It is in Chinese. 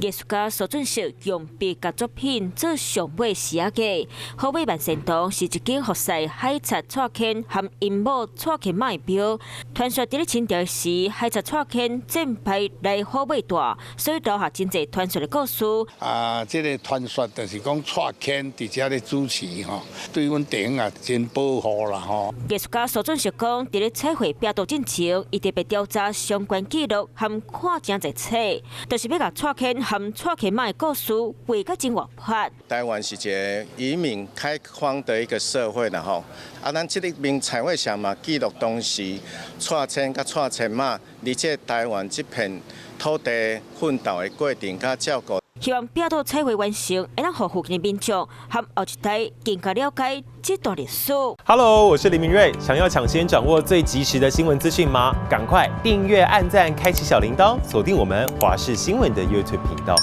艺术家苏俊石用笔甲作品做上尾视野价，好尾万成图是一间服饰海贼蔡牵和因某蔡牵卖表。传说伫咧清朝时，海贼蔡牵战败来好尾大，所以留下真侪传说的故事。这个传说就是讲蔡牵伫遮咧主持吼，对阮电影也真保护啦吼。艺术家苏俊石讲，伫咧彩绘拼图进前，伊特别调查相关记录和看真侪册，就是要甲蔡牵和蔡牵卖故事画甲真活泼。台湾是一个移民开放的一个社会啦吼，咱这里面彩绘上嘛记录当时蔡牵甲蔡牵嘛，而且台湾这片土地奋斗的过程甲照顾。希望拼图彩绘完成，会让附近的民众和后一代更加了解这段历史。Hello， 我是林明瑞，想要抢先掌握最及时的新闻资讯吗？赶快订阅、按赞、开启小铃铛，锁定我们华视新闻的 YouTube 频道。